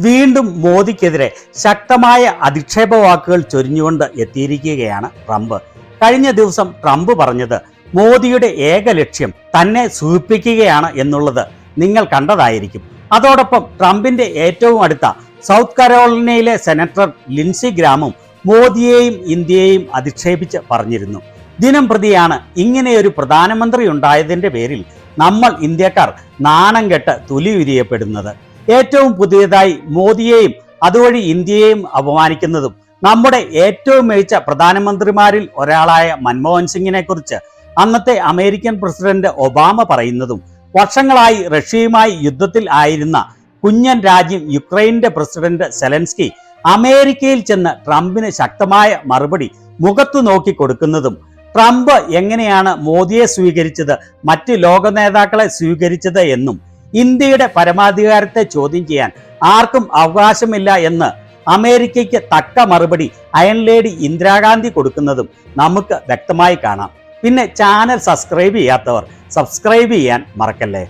വീണ്ടും മോദിക്കെതിരെ ശക്തമായ അധിക്ഷേപ വാക്കുകൾ ചൊരിഞ്ഞുകൊണ്ട് എത്തിയിരിക്കുകയാണ് ട്രംപ്. കഴിഞ്ഞ ദിവസം ട്രംപ് പറഞ്ഞത് മോദിയുടെ ഏക ലക്ഷ്യം തന്നെ സൂചിപ്പിക്കുകയാണ് എന്നുള്ളത് നിങ്ങൾ കണ്ടതായിരിക്കും. അതോടൊപ്പം ട്രംപിന്റെ ഏറ്റവും അടുത്ത സൗത്ത് കരോളിനയിലെ സെനറ്റർ ലിൻസി ഗ്രാമും മോദിയെയും ഇന്ത്യയെയും അധിക്ഷേപിച്ച് പറഞ്ഞിരുന്നു. ദിനം പ്രതിയാണ് ഇങ്ങനെയൊരു പ്രധാനമന്ത്രി ഉണ്ടായതിന്റെ പേരിൽ നമ്മൾ ഇന്ത്യക്കാർ നാണം കെട്ട് തുലിയുരിയപ്പെടുന്നത്. ഏറ്റവും പുതിയതായി മോദിയെയും അതുവഴി ഇന്ത്യയെയും അപമാനിക്കുന്നതും നമ്മുടെ ഏറ്റവും മികച്ച പ്രധാനമന്ത്രിമാരിൽ ഒരാളായ മൻമോഹൻ സിംഗിനെ കുറിച്ച് അന്നത്തെ അമേരിക്കൻ പ്രസിഡന്റ് ഒബാമ പറയുന്നതും വർഷങ്ങളായി റഷ്യയുമായി യുദ്ധത്തിൽ ആയിരുന്ന കുഞ്ഞൻ രാജ്യം യുക്രൈനിന്റെ പ്രസിഡന്റ് സെലൻസ്കി അമേരിക്കയിൽ ചെന്ന് ട്രംപിന് ശക്തമായ മറുപടി മുഖത്തു നോക്കി കൊടുക്കുന്നതും ട്രംപ് എങ്ങനെയാണ് മോദിയെ സ്വീകരിച്ചത്, മറ്റ് ലോക നേതാക്കളെ സ്വീകരിച്ചത് എന്നും ഇന്ത്യയുടെ പരമാധികാരത്തെ ചോദ്യം ചെയ്യാൻ ആർക്കും അവകാശമില്ല എന്ന് അമേരിക്കയ്ക്ക് തക്ക മറുപടി അയൺ ലേഡി ഇന്ദിരാഗാന്ധി കൊടുക്കുന്നതും നമുക്ക് വ്യക്തമായി കാണാം. പിന്നെ ചാനൽ സബ്സ്ക്രൈബ് ചെയ്യാത്തവർ സബ്സ്ക്രൈബ് ചെയ്യാൻ മറക്കല്ലേ.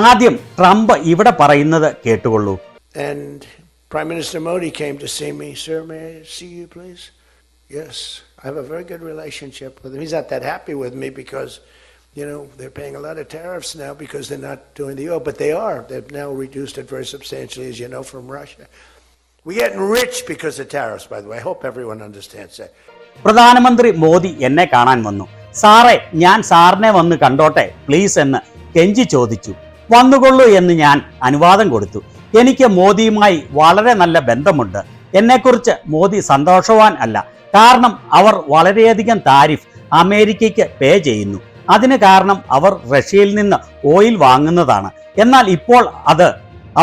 ആദ്യം ട്രംപ് ഇവിടെ പറയുന്നത് കേട്ടുകൊള്ളൂ. And Prime Minister Modi came to see me. Sir, may I see you, please? Yes, I have a very good relationship with him. He's not that happy with me because, you know, they're paying a lot of tariffs now because they're not doing the oil, but they are. They've now reduced it very substantially, as you know, from Russia. We're getting rich because of tariffs, by the way. I hope everyone understands that. പ്രധാനമന്ത്രി മോദി എന്നെ കാണാൻ വന്നു. സാറേ, ഞാൻ സാറിനെ വന്ന് കണ്ടോട്ടെ please എന്ന് കെഞ്ചി ചോദിച്ചു. വന്നുകൊള്ളൂ എന്ന് ഞാൻ അനുവാദം കൊടുത്തു. എനിക്ക് മോദിയുമായി വളരെ നല്ല ബന്ധമുണ്ട്. എന്നെക്കുറിച്ച് മോദി സന്തോഷവാൻ അല്ല. കാരണം അവർ വളരെയധികം താരിഫ് അമേരിക്കയ്ക്ക് പേ ചെയ്യുന്നു. അതിന് കാരണം അവർ റഷ്യയിൽ നിന്ന് ഓയിൽ വാങ്ങുന്നതാണ്. എന്നാൽ ഇപ്പോൾ അത്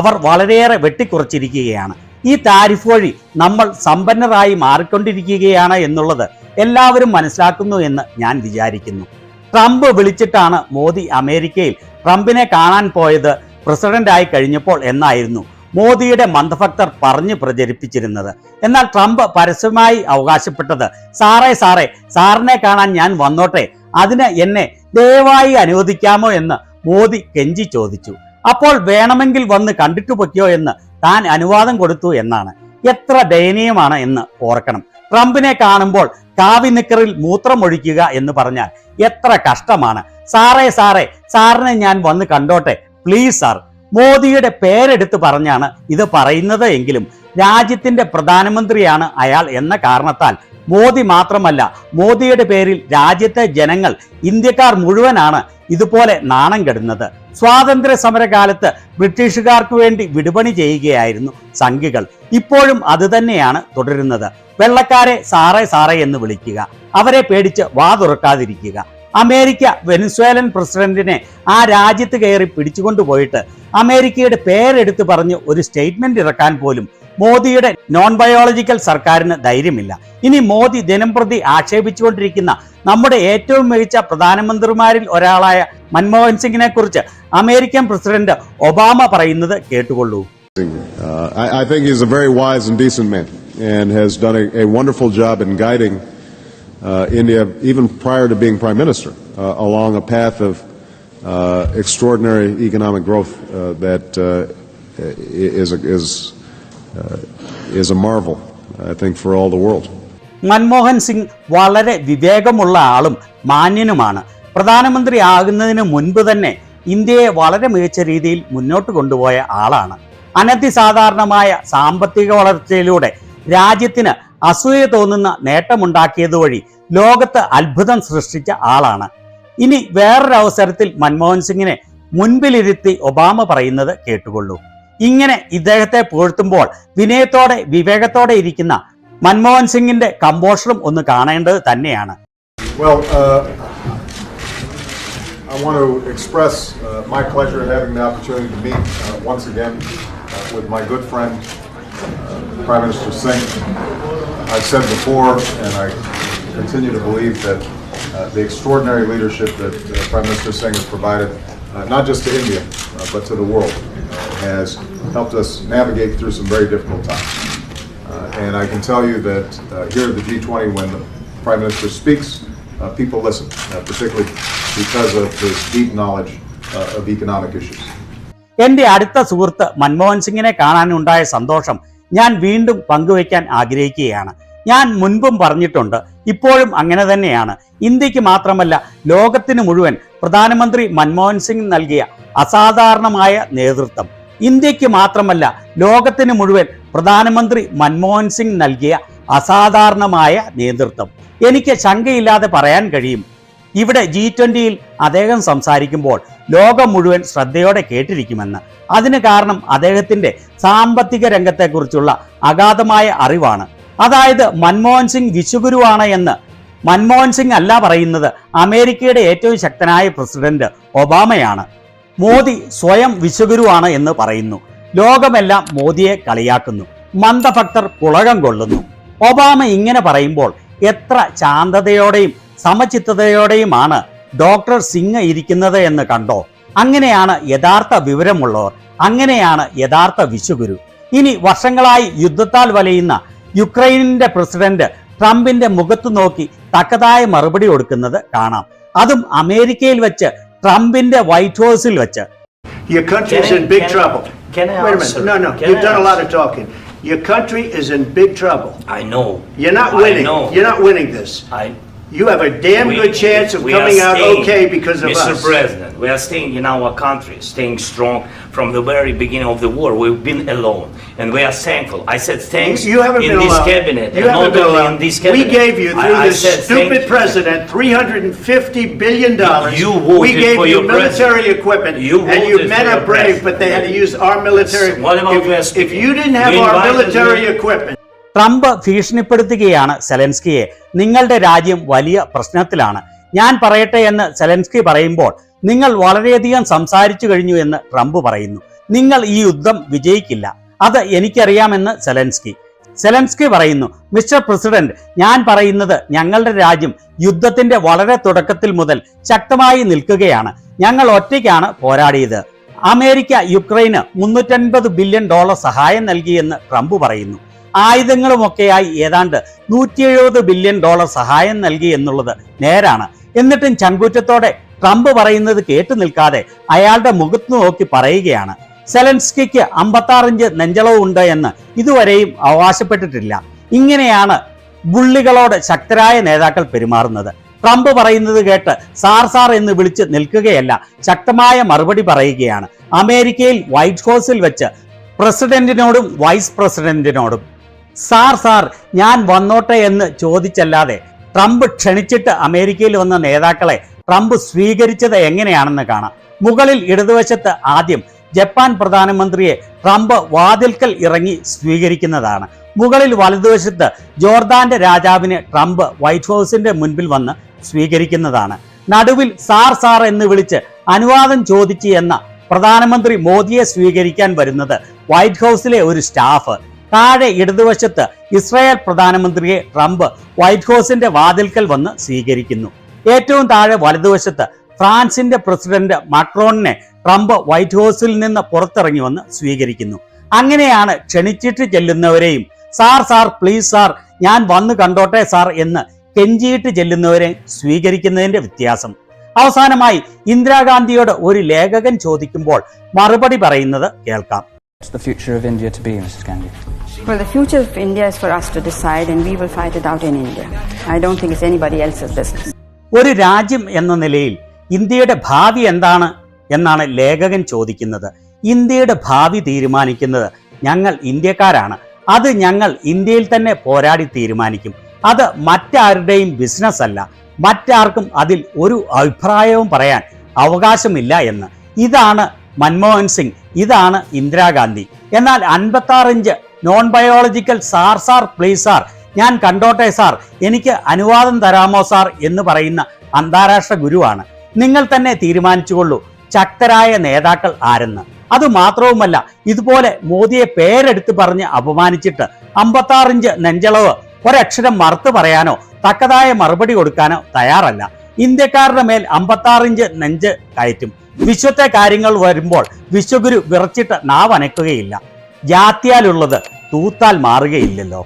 അവർ വളരെയേറെ വെട്ടിക്കുറച്ചിരിക്കുകയാണ്. ഈ താരിഫ് വഴി നമ്മൾ സമ്പന്നരായി മാറിക്കൊണ്ടിരിക്കുകയാണ് എന്നുള്ളത് എല്ലാവരും മനസ്സിലാക്കുന്നു എന്ന് ഞാൻ വിചാരിക്കുന്നു. ട്രംപ് വിളിച്ചിട്ടാണ് മോദി അമേരിക്കയിൽ ട്രംപിനെ കാണാൻ പോയത് പ്രസിഡന്റായി കഴിഞ്ഞപ്പോൾ എന്നായിരുന്നു മോദിയുടെ മന്ദഭക്തർ പറഞ്ഞു പ്രചരിപ്പിച്ചിരുന്നത്. എന്നാൽ ട്രംപ് പരസ്യമായി അവകാശപ്പെട്ടത് സാറിനെ കാണാൻ ഞാൻ വന്നോട്ടെ, അതിന് എന്നെ ദയവായി അനുവദിക്കാമോ എന്ന് മോദി കെഞ്ചി ചോദിച്ചു. അപ്പോൾ വേണമെങ്കിൽ വന്ന് കണ്ടിട്ടു പൊയ്ക്കോ എന്ന് താൻ അനുവാദം കൊടുത്തു എന്നാണ്. എത്ര ദയനീയമാണ് എന്ന് ഓർക്കണം. ട്രംപിനെ കാണുമ്പോൾ കാവി നിക്കറിൽ മൂത്രമൊഴിക്കുക എന്ന് പറഞ്ഞാൽ എത്ര കഷ്ടമാണ്. സാറിനെ ഞാൻ വന്ന് കണ്ടോട്ടെ പ്ലീസ് സാർ. മോദിയുടെ പേരെടുത്ത് പറഞ്ഞാണ് ഇത് പറയുന്നത് എങ്കിലും രാജ്യത്തിന്റെ പ്രധാനമന്ത്രിയാണ് അയാൾ എന്ന കാരണത്താൽ മോദി മാത്രമല്ല, മോദിയുടെ പേരിൽ രാജ്യത്തെ ജനങ്ങൾ, ഇന്ത്യക്കാർ മുഴുവനാണ് ഇതുപോലെ നാണം കെടുന്നത്. സ്വാതന്ത്ര്യ സമരകാലത്ത് ബ്രിട്ടീഷുകാർക്ക് വേണ്ടി വിടുപണി ചെയ്യുകയായിരുന്നു സംഘികൾ. ഇപ്പോഴും അത് തന്നെയാണ് തുടരുന്നത്. വെള്ളക്കാരെ സാറേ എന്ന് വിളിക്കുക, അവരെ പേടിച്ച് വാ തുറക്കാതിരിക്കുക. അമേരിക്ക വെനിസ്വേലൻ പ്രസിഡന്റിനെ ആ രാജ്യത്ത് കയറി പിടിച്ചുകൊണ്ടുപോയിട്ട് അമേരിക്കയുടെ പേരെടുത്ത് പറഞ്ഞ് ഒരു സ്റ്റേറ്റ്മെന്റ് ഇറക്കാൻ പോലും മോദിയുടെ നോൺ ബയോളജിക്കൽ സർക്കാരിന് ധൈര്യമില്ല. ഇനി മോദി ദിനംപ്രതി ആക്ഷേപിച്ചുകൊണ്ടിരിക്കുന്ന നമ്മുടെ ഏറ്റവും മികച്ച പ്രധാനമന്ത്രിമാരിൽ ഒരാളായ മൻമോഹൻ സിംഗിനെ കുറിച്ച് അമേരിക്കൻ പ്രസിഡന്റ് ഒബാമ പറയുന്നത് കേട്ടുകൊള്ളൂ. I think he's a very wise and decent man and has done a wonderful job in guiding India, even prior to being Prime Minister, along a path of extraordinary economic growth that is a marvel, I think, for all the world. Manmohan Singh വളരെ വിവേകമുള്ള ആളും മാന്യനുമാണ്. പ്രധാനമന്ത്രി ആകുന്നതിന് മുൻപ് തന്നെ ഇന്ത്യയെ വളരെ മികച്ച രീതിയിൽ മുന്നോട്ട് കൊണ്ടുപോയ ആളാണ്. അനധിസാധാരണമായ സാമ്പത്തിക വളർച്ചയിലൂടെ രാജ്യത്തിന് അസൂയ തോന്നുന്ന നേട്ടമുണ്ടാക്കിയതുവഴി ലോകത്ത് അത്ഭുതം സൃഷ്ടിച്ച ആളാണ്. ഇനി വേറൊരവസരത്തിൽ മൻമോഹൻ സിംഗിനെ മുൻപിലിരുത്തി ഒബാമ പറയുന്നത് കേട്ടുകൊള്ളൂ. ഇങ്ങനെ ഇദ്ദേഹത്തെ പുകഴ്ത്തുമ്പോൾ വിനയത്തോടെ വിവേകത്തോടെ ഇരിക്കുന്ന മൻമോഹൻ സിംഗിന്റെ കമ്പോഷറും ഒന്ന് കാണേണ്ടത് തന്നെയാണ്. Well, I want to express my pleasure in having the opportunity to meet once again with my good friend Prime Minister Singh. I've said before, and I continue to believe that the extraordinary leadership that Prime Minister Singh has provided, not just to India, but to the world, has helped us navigate through some very difficult times. And I can tell you that here at the G20, when the Prime Minister speaks, people listen, particularly because of his deep knowledge of economic issues. എന്റെ അടുത്ത സുഹൃത്ത് മൻമോഹൻ സിംഗിനെ കാണാനുണ്ടായ സന്തോഷം ഞാൻ വീണ്ടും പങ്കുവയ്ക്കാൻ ആഗ്രഹിക്കുകയാണ്. ഞാൻ മുൻപും പറഞ്ഞിട്ടുണ്ട്, ഇപ്പോഴും അങ്ങനെ തന്നെയാണ്. ഇന്ത്യക്ക് മാത്രമല്ല ലോകത്തിന് മുഴുവൻ പ്രധാനമന്ത്രി മൻമോഹൻ സിംഗ് നൽകിയ അസാധാരണമായ നേതൃത്വം. ഇന്ത്യക്ക് മാത്രമല്ല ലോകത്തിന് മുഴുവൻ പ്രധാനമന്ത്രി മൻമോഹൻ സിംഗ് നൽകിയ അസാധാരണമായ നേതൃത്വം. എനിക്ക് ശങ്കയില്ലാതെ പറയാൻ കഴിയും, ഇവിടെ G20-യിൽ അദ്ദേഹം സംസാരിക്കുമ്പോൾ ലോകം മുഴുവൻ ശ്രദ്ധയോടെ കേട്ടിരിക്കുമെന്ന്. അതിന് കാരണം അദ്ദേഹത്തിന്റെ സാമ്പത്തിക രംഗത്തെക്കുറിച്ചുള്ള അഗാധമായ അറിവാണ്. അതായത് മൻമോഹൻ സിംഗ് വിശ്വഗുരുവാണ് എന്ന് മൻമോഹൻ സിംഗ് അല്ല പറയുന്നത്, അമേരിക്കയുടെ ഏറ്റവും ശക്തനായ പ്രസിഡന്റ് ഒബാമയാണ്. മോദി സ്വയം വിശ്വഗുരുവാണ് എന്ന് പറയുന്നു. ലോകമെല്ലാം മോദിയെ കളിയാക്കുന്നു. മന്ദഭക്തർ പുളകം കൊള്ളുന്നു. ഒബാമ ഇങ്ങനെ പറയുമ്പോൾ എത്ര ശാന്തതയോടെയും സമചിത്തതയോടെയുമാണ് ഡോക്ടർ സിംഗ് ഇരിക്കുന്നത് എന്ന് കണ്ടോ? അങ്ങനെയാണ് യഥാർത്ഥ വിവരമുള്ളവർ, അങ്ങനെയാണ് യഥാർത്ഥ വിശ്വഗുരു. ഇനി വർഷങ്ങളായി യുദ്ധത്താൽ വലയുന്ന യുക്രൈനിന്റെ പ്രസിഡന്റ് ട്രംപിന്റെ മുഖത്ത് നോക്കി തക്കതായ മറുപടി കൊടുക്കുന്നത് കാണാം. അതും അമേരിക്കയിൽ വെച്ച്, ട്രംപിന്റെ വൈറ്റ് ഹൗസിൽ വെച്ച്. Your country is in big trouble. Can I Wait a answer? minute. No. You've done a lot of talking. Your country is in big trouble. I know. You're not I winning. know. You're not winning this. You have a damn good chance of we coming are out staying, okay because of Mr. us. President, we are staying in our country, staying strong from the very beginning of the war. We've been alone, and we are thankful. I said thanks You haven't in been this alone. cabinet, You and haven't not been only alone. in this cabinet. We gave you, through I this said stupid thank president, $350 billion. You voted we gave for you your military president. equipment, You and you voted men for are your brave, president. but they had to use our military. What about West? If you didn't have You our invited military me. equipment. Trump ഭീഷണിപ്പെടുത്തുകയാണ് സെലൻസ്കിയെ. നിങ്ങളുടെ രാജ്യം വലിയ പ്രശ്നത്തിലാണ്. ഞാൻ പറയട്ടെ എന്ന് Zelensky പറയുമ്പോൾ നിങ്ങൾ വളരെയധികം സംസാരിച്ചു കഴിഞ്ഞു എന്ന് ട്രംപ് പറയുന്നു. നിങ്ങൾ ഈ യുദ്ധം വിജയിക്കില്ല, അത് എനിക്കറിയാമെന്ന് സെലൻസ്കി പറയുന്നു. മിസ്റ്റർ പ്രസിഡന്റ്, ഞാൻ പറയുന്നത് ഞങ്ങളുടെ രാജ്യം യുദ്ധത്തിന്റെ വളരെ തുടക്കത്തിൽ മുതൽ ശക്തമായി നിൽക്കുകയാണ്. ഞങ്ങൾ ഒറ്റയ്ക്കാണ് പോരാടിയത്. അമേരിക്ക യുക്രൈന് $350 ബില്യൺ സഹായം നൽകിയെന്ന് ട്രംപ് പറയുന്നു. ആയുധങ്ങളുമൊക്കെയായി ഏതാണ്ട് $170 ബില്യൺ സഹായം നൽകി എന്നുള്ളത് നേരാണ്. എന്നിട്ടും ചങ്കൂറ്റത്തോടെ ട്രംപ് പറയുന്നത് കേട്ടു നിൽക്കാതെ അയാളുടെ മുഖത്ത് നോക്കി പറയുകയാണ്, സെലൻസ്കിക്ക് 56 ഇഞ്ച് നെഞ്ചളവ് ഉണ്ട് എന്ന് ഇതുവരെയും അവകാശപ്പെട്ടിട്ടില്ല. ഇങ്ങനെയാണ് ബുള്ളികളോട് ശക്തരായ നേതാക്കൾ പെരുമാറുന്നത്. ട്രംപ് പറയുന്നത് കേട്ട് സാർ എന്ന് വിളിച്ച് നിൽക്കുകയല്ല, ശക്തമായ മറുപടി പറയുകയാണ്. അമേരിക്കയിൽ വൈറ്റ് ഹൗസിൽ വെച്ച് പ്രസിഡന്റിനോടും വൈസ് പ്രസിഡന്റിനോടും സാർ ഞാൻ വന്നോട്ടെ എന്ന് ചോദിച്ചല്ലാതെ ട്രംപ് ക്ഷണിച്ചിട്ട് അമേരിക്കയിൽ വന്ന നേതാക്കളെ ട്രംപ് സ്വീകരിച്ചത് എങ്ങനെയാണെന്ന് കാണാം. മുകളിൽ ഇടതുവശത്ത് ആദ്യം ജപ്പാൻ പ്രധാനമന്ത്രിയെ ട്രംപ് വാതിൽക്കൽ ഇറങ്ങി സ്വീകരിക്കുന്നതാണ്. മുകളിൽ വലതുവശത്ത് ജോർദാന്റെ രാജാവിനെ ട്രംപ് വൈറ്റ് ഹൗസിന്റെ മുൻപിൽ വന്ന് സ്വീകരിക്കുന്നതാണ്. നടുവിൽ സാർ എന്ന് വിളിച്ച് അനുവാദം ചോദിച്ചു എന്ന പ്രധാനമന്ത്രി മോദിയെ സ്വീകരിക്കാൻ വരുന്നത് വൈറ്റ് ഹൗസിലെ ഒരു സ്റ്റാഫ്. താഴെ ഇടതുവശത്ത് ഇസ്രായേൽ പ്രധാനമന്ത്രിയെ ട്രംപ് വൈറ്റ് ഹൗസിന്റെ വാതിൽക്കൽ വന്ന് സ്വീകരിക്കുന്നു. ഏറ്റവും താഴെ വലതുവശത്ത് ഫ്രാൻസിന്റെ പ്രസിഡന്റ് മാക്രോണിനെ ട്രംപ് വൈറ്റ് ഹൗസിൽ നിന്ന് പുറത്തിറങ്ങി വന്ന് സ്വീകരിക്കുന്നു. അങ്ങനെയാണ് ക്ഷണിച്ചിട്ട് ചെല്ലുന്നവരെയും സാർ പ്ലീസ് സാർ ഞാൻ വന്ന് കണ്ടോട്ടെ സാർ എന്ന് കെഞ്ചിയിട്ട് ചെല്ലുന്നവരെ സ്വീകരിക്കുന്നതിന്റെ വ്യത്യാസം. അവസാനമായി ഇന്ദിരാഗാന്ധിയോട് ഒരു ലേഖകൻ ചോദിക്കുമ്പോൾ മറുപടി പറയുന്നത് കേൾക്കാം. What's the future of India to be, Mrs. Gandhi? Well, the future of India is for us to decide, and we will fight it out in India. I don't think it's anybody else's business. ഒരു രാജ്യം എന്ന നിലയിൽ ഇന്ത്യയുടെ ഭാവി എന്താണ് എന്നാണ് ലേഖകൻ ചോദിക്കുന്നത്. ഇന്ത്യയുടെ ഭാവി തീരുമാനിക്കുന്നത് ഞങ്ങൾ ഇന്ത്യക്കാരാണ്. അത് ഞങ്ങൾ ഇന്ത്യയിൽ തന്നെ പോരാടി തീരുമാനിക്കും. അത് മറ്റാരുടെയും ബിസിനസ് അല്ല. മറ്റാർക്കും അതിൽ ഒരു അഭിപ്രായവും പറയാൻ അവകാശമില്ല എന്ന്. ഇതാണ് മൻമോഹൻ സിംഗ്, ഇതാണ് ഇന്ദിരാഗാന്ധി. എന്നാൽ 56 inch non biological sir please sir ഞാൻ കണ്ടോട്ടെ സാർ എനിക്ക് അനുവാദം തരാമോ സാർ എന്ന് പറയുന്ന അന്താരാഷ്ട്ര ഗുരുവാണ്. നിങ്ങൾ തന്നെ തീരുമാനിച്ചുകൊള്ളൂ ശക്തരായ നേതാക്കൾ ആരെന്ന്. അതുമാത്രവുമല്ല, ഇതുപോലെ മോദിയെ പേരെടുത്ത് പറഞ്ഞ് അപമാനിച്ചിട്ട് 56 ഇഞ്ച് നെഞ്ചളവ് ഒരക്ഷരം മറുത്ത് പറയാനോ തക്കതായ മറുപടി കൊടുക്കാനോ തയ്യാറല്ല. ഇന്ത്യക്കാരുടെ മേൽ 56 ഇഞ്ച് നെഞ്ച് കയറ്റും. വിശ്വത്തെ കാര്യങ്ങൾ വരുമ്പോൾ വിശ്വഗുരു വിറച്ചിട്ട് നാവനക്കുകയില്ല. ജാത്യാലുള്ളത് തൂത്താൽ മാറുകയില്ലല്ലോ.